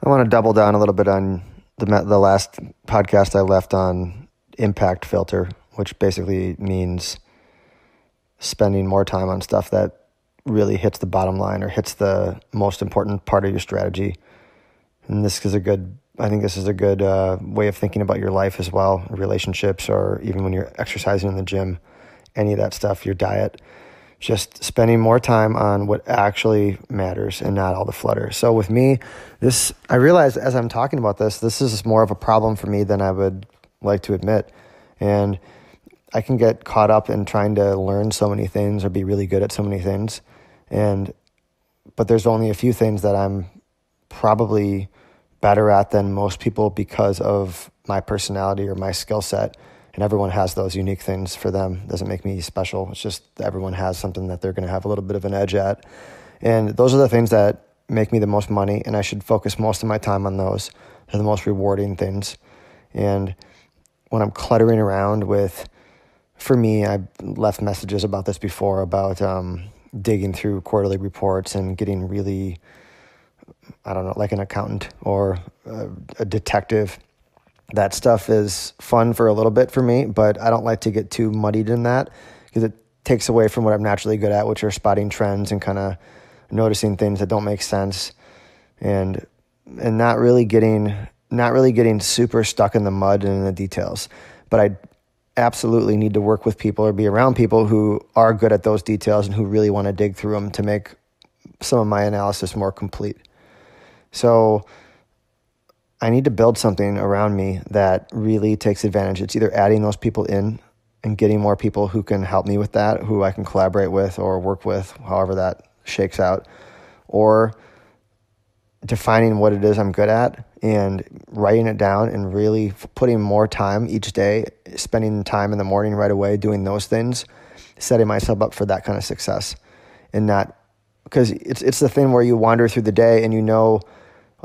I want to double down a little bit on the last podcast I left on impact filter, which basically means spending more time on stuff that really hits the bottom line or hits the most important part of your strategy. And I think this is a good way of thinking about your life as well, relationships, or even when you're exercising in the gym, any of that stuff, your diet. Just spending more time on what actually matters and not all the flutter. So with me, I realize as I'm talking about this is more of a problem for me than I would like to admit. And I can get caught up in trying to learn so many things or be really good at so many things. But there's only a few things that I'm probably better at than most people because of my personality or my skill set. And everyone has those unique things for them. It doesn't make me special. It's just everyone has something that they're going to have a little bit of an edge at. And those are the things that make me the most money, and I should focus most of my time on those. They're the most rewarding things. And when I'm cluttering around for me, I've left messages about this before, about digging through quarterly reports and getting really, I don't know, like an accountant or a detective. That stuff is fun for a little bit for me, but I don't like to get too muddied in that because it takes away from what I'm naturally good at, which are spotting trends and kind of noticing things that don't make sense and not really getting super stuck in the mud and in the details. But I absolutely need to work with people or be around people who are good at those details and who really want to dig through them to make some of my analysis more complete. So I need to build something around me that really takes advantage. It's either adding those people in and getting more people who can help me with that, who I can collaborate with or work with, however that shakes out, or defining what it is I'm good at and writing it down and really putting more time each day, spending time in the morning right away doing those things, setting myself up for that kind of success. And not, because it's the thing where you wander through the day and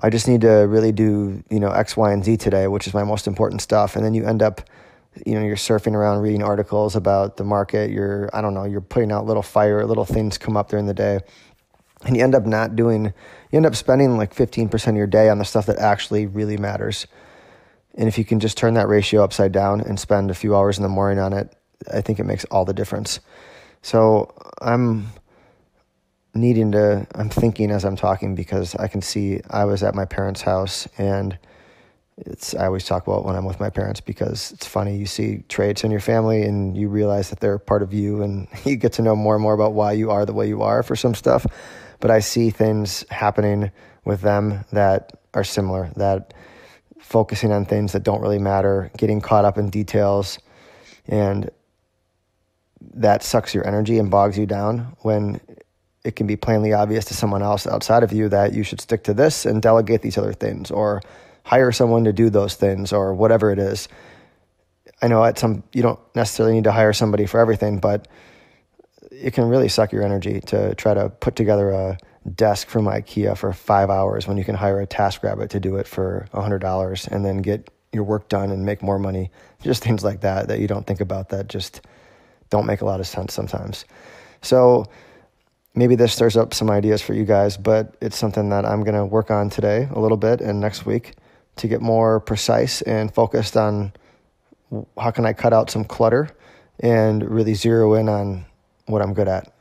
I just need to really do, X, Y, and Z today, which is my most important stuff. And then you end up, you're surfing around reading articles about the market. You're putting out little things come up during the day. And you end up spending like 15% of your day on the stuff that actually really matters. And if you can just turn that ratio upside down and spend a few hours in the morning on it, I think it makes all the difference. So I'm thinking as I'm talking because I can see I was at my parents' house, and I always talk about when I'm with my parents because it's funny. You see traits in your family and you realize that they're part of you, and you get to know more and more about why you are the way you are for some stuff. But I see things happening with them that are similar, that focusing on things that don't really matter, getting caught up in details, and that sucks your energy and bogs you down when it can be plainly obvious to someone else outside of you that you should stick to this and delegate these other things, or hire someone to do those things, or whatever it is. I know you don't necessarily need to hire somebody for everything, but it can really suck your energy to try to put together a desk from IKEA for 5 hours when you can hire a TaskRabbit to do it for $100 and then get your work done and make more money. Just things like that you don't think about, that just don't make a lot of sense sometimes. So maybe this stirs up some ideas for you guys, but it's something that I'm going to work on today a little bit and next week to get more precise and focused on how can I cut out some clutter and really zero in on what I'm good at.